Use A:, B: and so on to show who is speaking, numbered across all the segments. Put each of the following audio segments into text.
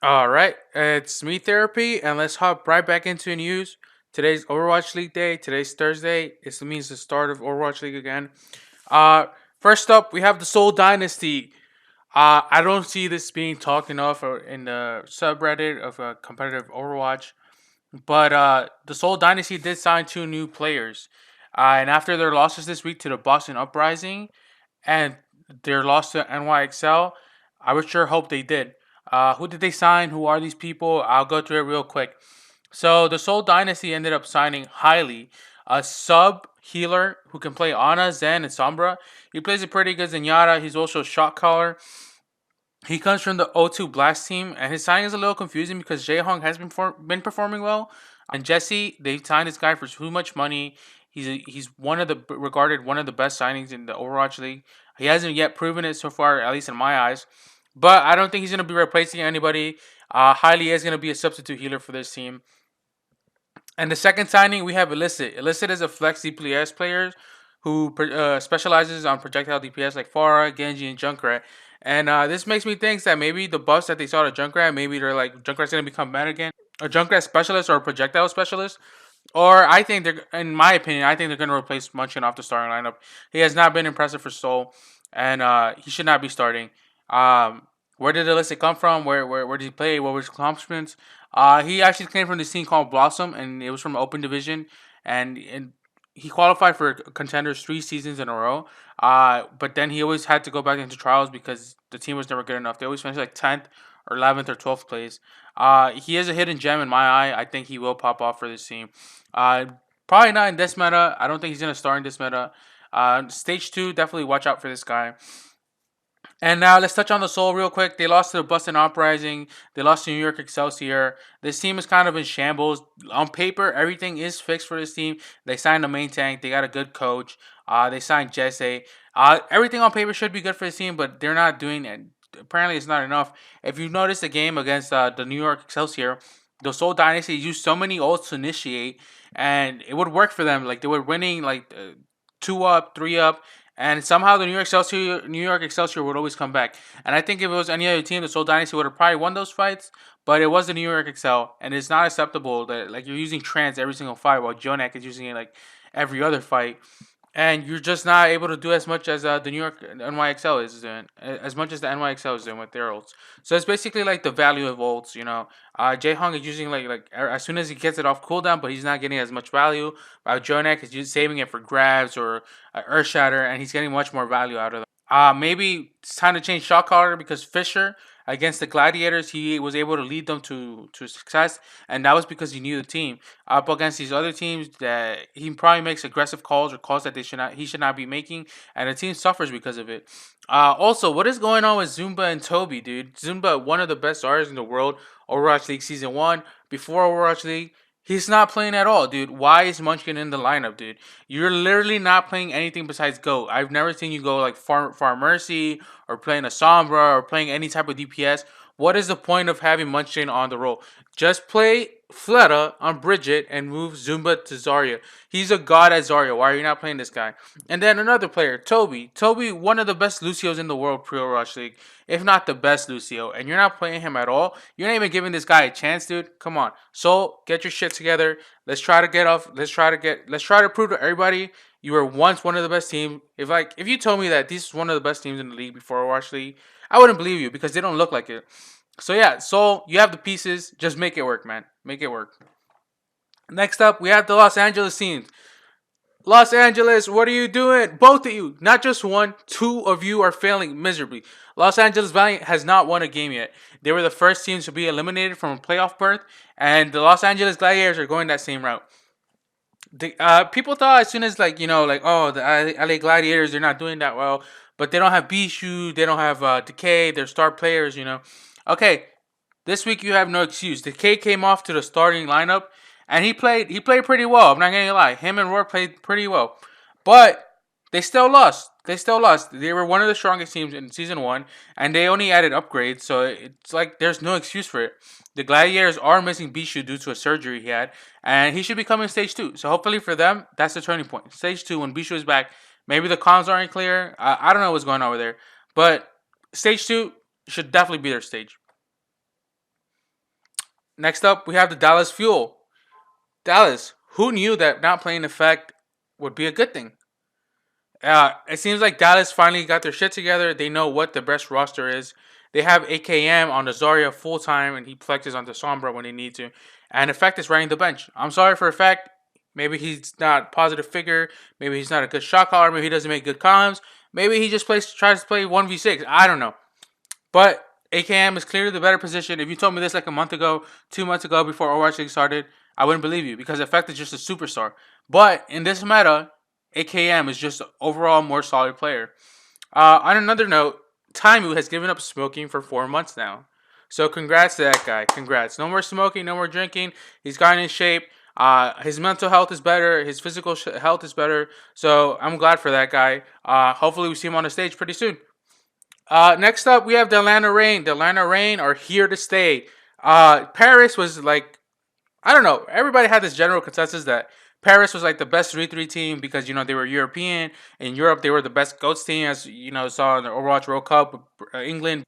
A: All right, it's me therapy, and let's hop right back into the news. Today's Overwatch League day. Today's Thursday. It means the start of Overwatch League again. Uh, First up, we have the Seoul Dynasty. I don't see this being talked enough in the subreddit of competitive Overwatch, but the Seoul Dynasty did sign two new players. And after their losses this week to the Boston Uprising, and their loss to NYXL, I would sure hope they did. Who did they sign? Who are these people? I'll go through it real quick. So the Seoul Dynasty ended up signing Highly, a sub healer who can play Ana, Zen, and Sombra. He plays a pretty good Zenyatta. He's also a shot caller. He comes from the O2 Blast team, and his signing is a little confusing because Jaehong has been performing well. And Jesse, they signed this guy for too much money. He's one of the regarded one of the best signings in the Overwatch League. He hasn't yet proven it so far, at least in my eyes. But I don't think he's going to be replacing anybody. Highly is going to be a substitute healer for this team. And the second signing, we have Illicit. Illicit is a flex DPS player who specializes on projectile DPS like Pharah, Genji, and Junkrat. And this makes me think that maybe the buffs that they saw to Junkrat, maybe they're like, Junkrat's going to become meta again. A Junkrat specialist or a projectile specialist. Or I think they're, in my opinion, I think they're going to replace Munchkin off the starting lineup. He has not been impressive for Seoul, and he should not be starting. Where did Illicit come from? Where did he play? What were his accomplishments? He actually came from this team called Blossom, and it was from Open Division, and he qualified for contenders 3 seasons in a row. But then he always had to go back into trials because the team was never good enough. They always finished like 10th or 11th or 12th place. He is a hidden gem in my eye. I think he will pop off for this team. Uh, Probably not in this meta. I don't think he's gonna start in this meta. Stage 2, definitely watch out for this guy. And now let's touch on the Soul real quick. They lost to the Boston Uprising. They lost to New York Excelsior. This team is kind of in shambles. On paper, everything is fixed for this team. They signed the main tank. They got a good coach. They signed Jesse. Everything on paper should be good for this team, but they're not doing it. Apparently, it's not enough. If you notice the game against the New York Excelsior, the Soul Dynasty used so many ults to initiate, and it would work for them. Like they were winning like 2 up, 3 up, and somehow the New York Excelsior would always come back. And I think if it was any other team, the Seoul Dynasty would have probably won those fights. But it was the New York Excel, and it's not acceptable that like you're using trans every single fight while Jonak is using it like every other fight, and you're just not able to do as much as the New York NYXL is doing, as much as the NYXL is doing with their ults. So it's basically like the value of ults, you know. Jae Hong is using as soon as he gets it off cooldown, but he's not getting as much value. While Jonak is just saving it for grabs or Earth Shatter, and he's getting much more value out of them. Maybe it's time to change shot caller because Fisher against the Gladiators, he was able to lead them to success, and that was because he knew the team. Up against these other teams, that he probably makes aggressive calls or calls that he should not be making, and the team suffers because of it. Also, what is going on with Zumba and Toby, dude? Zumba, one of the best artists in the world, Overwatch League Season 1, before Overwatch League. He's not playing at all, dude. Why is Munchkin in the lineup, dude? You're literally not playing anything besides Go. I've never seen you go like Far Mercy or playing a Sombra or playing any type of DPS. What is the point of having Munchkin on the role? Just play Fleta on Bridget and move Zumba to Zarya. He's a god at Zarya. Why are you not playing this guy? And then another player, Toby. Toby, one of the best Lucios in the world pre-Overwatch League, if not the best Lucio. And you're not playing him at all. You're not even giving this guy a chance, dude. Come on. So get your shit together. Let's try to get off. Let's try to prove to everybody you were once one of the best teams. If you told me that this is one of the best teams in the league before Overwatch League, I wouldn't believe you because they don't look like it. So yeah, so you have the pieces. Just make it work, man. Make it work. Next up, we have the Los Angeles teams. Los Angeles, what are you doing? Both of you, not just one, two of you are failing miserably. Los Angeles Valiant has not won a game yet. They were the first teams to be eliminated from a playoff berth, and the Los Angeles Gladiators are going that same route. People thought as soon as oh, the LA Gladiators, they're not doing that well, but they don't have Bishu, they don't have Decay, they're star players, you know. Okay, this week you have no excuse. Decay came off to the starting lineup, and he played pretty well. I'm not gonna lie. Him and Roar played pretty well, but they still lost. They still lost. They were one of the strongest teams in season 1, and they only added upgrades, so it's like there's no excuse for it. The Gladiators are missing Bishu due to a surgery he had, and he should be coming stage 2. So hopefully for them, that's the turning point. Stage 2, when Bishu is back, maybe the comms aren't clear. I don't know what's going on over there, but stage 2 should definitely be their stage. Next up, we have the Dallas Fuel. Dallas, who knew that not playing effect would be a good thing? It seems like Dallas finally got their shit together. They know what the best roster is. They have AKM on the Zarya full time, and he flexes onto Sombra when they need to. And Effect is running the bench. I'm sorry for Effect. Maybe he's not a positive figure. Maybe he's not a good shot caller. Maybe he doesn't make good comms. Maybe he just tries to play 1v6. I don't know. But AKM is clearly the better position. If you told me this like a month ago, 2 months ago before Overwatch League started, I wouldn't believe you because Effect is just a superstar. But in this meta, AKM is just an overall more solid player. On another note, Taimu has given up smoking for 4 months now. So congrats to that guy. Congrats. No more smoking, no more drinking. He's gotten in shape. His mental health is better. His physical health is better. So I'm glad for that guy. Hopefully we see him on the stage pretty soon. Next up, we have the Atlanta Reign. The Atlanta Reign are here to stay. Paris was like, I don't know. Everybody had this general consensus that Paris was like the best 3-3 team because, they were European. In Europe, they were the best GOATS team, as, saw in the Overwatch World Cup. England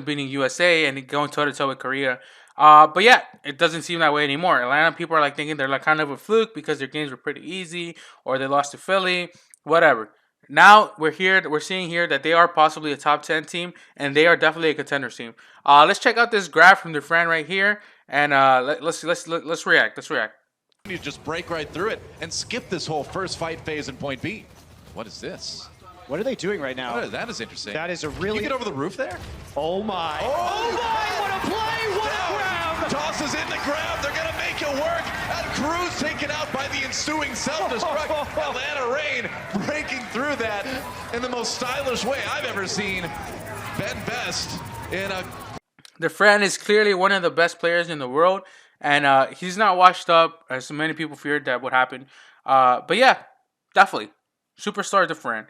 A: beating USA and going toe-to-toe with Korea. But yeah, it doesn't seem that way anymore. Atlanta people are like thinking they're like kind of a fluke because their games were pretty easy or they lost to Philly, whatever. Now we're seeing here that they are possibly a top 10 team and they are definitely a contender team. Let's check out this graph from their friend right here and let's react. Let's react.
B: You just break right through it and skip this whole first fight phase in point B. What is this?
C: What are they doing right now?
B: That is interesting.
C: That is a really...
B: You get over the roof there?
C: Oh my. Oh my, what a play, what a grab!
B: Tosses in the grab, they're gonna make it work. And Cruz taken out by the ensuing self-destruct. Atlanta Reign breaking through that in the most stylish way I've ever seen. Ben Best in a...
A: The friend is clearly one of the best players in the world. And he's not washed up, as so many people feared that would happen. But yeah, definitely. Superstar different.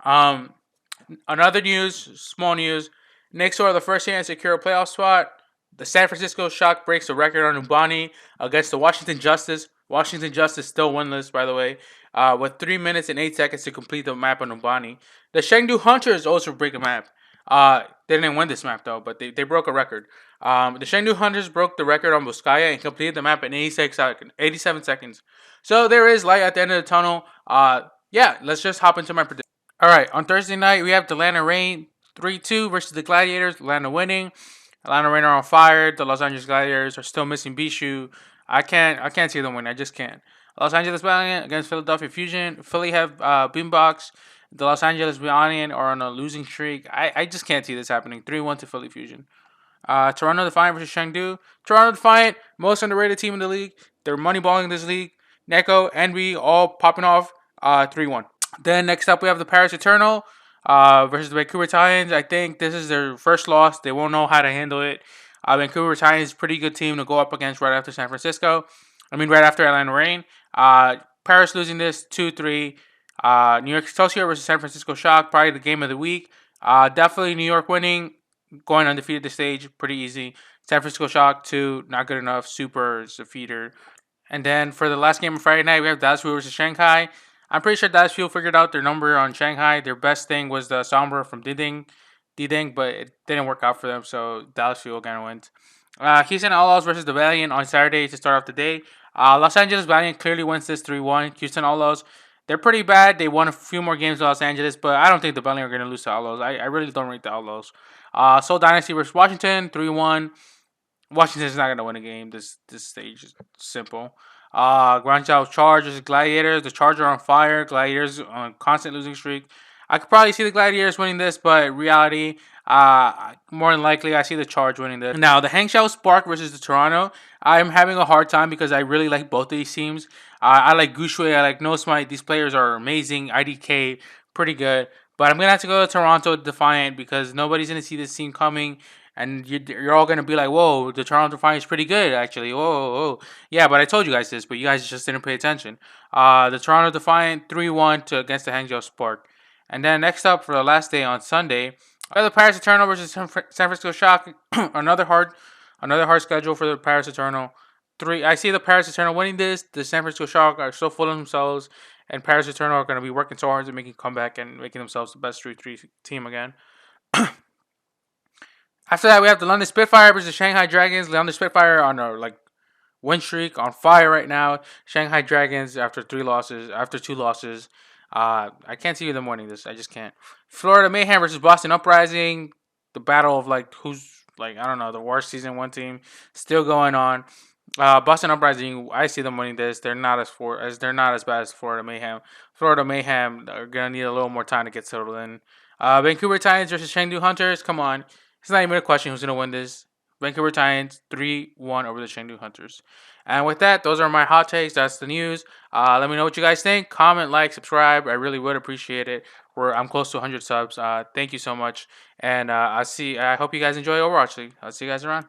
A: Another news, small news. Knicks are the first team to secure a playoff spot. The San Francisco Shock breaks the record on Ubani against the Washington Justice. Washington Justice still winless, by the way, with 3 minutes and 8 seconds to complete the map on Ubani. The Chengdu Hunters also break a map. They didn't win this map, though, but they broke a record. The Chengdu Hunters broke the record on Buskaya and completed the map in 87 seconds. So there is light at the end of the tunnel. Yeah, let's just hop into my prediction. All right, on Thursday night, we have the Atlanta Reign 3-2 versus the Gladiators. Atlanta winning. Atlanta Reign are on fire. The Los Angeles Gladiators are still missing Bishu. I can't see them win. I just can't. Los Angeles Valiant against Philadelphia Fusion. Philly have Beambox. The Los Angeles Valiant are on a losing streak. I just can't see this happening. 3-1 to Philly Fusion. Toronto Defiant versus Chengdu. Toronto Defiant, most underrated team in the league. They're moneyballing this league. Neko, Envy, all popping off. 3-1. Then next up we have the Paris Eternal versus the Vancouver Titans. I think this is their first loss. They won't know how to handle it. Vancouver Titans, pretty good team to go up against right after San Francisco. Right after Atlanta Reign. Paris losing this 2-3. New York Excelsior versus San Francisco Shock, probably the game of the week. Definitely New York winning, going undefeated the stage, pretty easy. San Francisco Shock 2, not good enough. Super is a feeder. And then for the last game of Friday night, we have Dallas Fuel versus Shanghai. I'm pretty sure Dallas Fuel figured out their number on Shanghai. Their best thing was the Sombra from Diding, but it didn't work out for them, so Dallas Fuel again wins. Houston Outlaws versus the Valiant on Saturday to start off the day. Los Angeles Valiant clearly wins this 3-1. Houston Outlaws, they're pretty bad. They won a few more games in Los Angeles, but I don't think the Valiant are going to lose to Outlaws. I really don't rate the Outlaws. Seoul Dynasty versus Washington, 3-1. Washington's not going to win a game. This stage is simple. Guangzhou Charge versus Gladiators. The Charge are on fire. Gladiators on a constant losing streak. I could probably see the Gladiators winning this, but in reality, more than likely, I see the Charge winning this. Now, the Hangzhou Spark versus the Toronto. I'm having a hard time because I really like both of these teams. I like Gushui. I like No Smite. These players are amazing. IDK, pretty good. But I'm going to have to go to Toronto Defiant because nobody's going to see this team coming. And you're all going to be like, whoa, the Toronto Defiant is pretty good, actually. Whoa. Yeah, but I told you guys this, but you guys just didn't pay attention. The Toronto Defiant 3-1 against the Hangzhou Spark. And then next up for the last day on Sunday, we have the Paris Eternal versus San Francisco Shock. another hard schedule for the Paris Eternal. I see the Paris Eternal winning this. The San Francisco Shock are so full of themselves, and Paris Eternal are going to be working so hard to making a comeback and making themselves the best 3-3 team again. After that, we have the London Spitfire versus the Shanghai Dragons. London Spitfire on a win streak on fire right now. Shanghai Dragons after two losses. I can't see them winning this. I just can't. Florida Mayhem versus Boston Uprising. The battle of who's I don't know, the worst season one team still going on. Boston Uprising, I see them winning this. They're not they're not as bad as Florida Mayhem. Florida Mayhem are gonna need a little more time to get settled in. Vancouver Titans versus Chengdu Hunters. Come on, it's not even a question who's gonna win this. Vancouver Titans 3-1 over the Chengdu Hunters. And with that, those are my hot takes. That's the news. Let me know what you guys think. Comment, like, subscribe. I really would appreciate it. I'm close to 100 subs. Thank you so much. And I hope you guys enjoy Overwatch League. I'll see you guys around.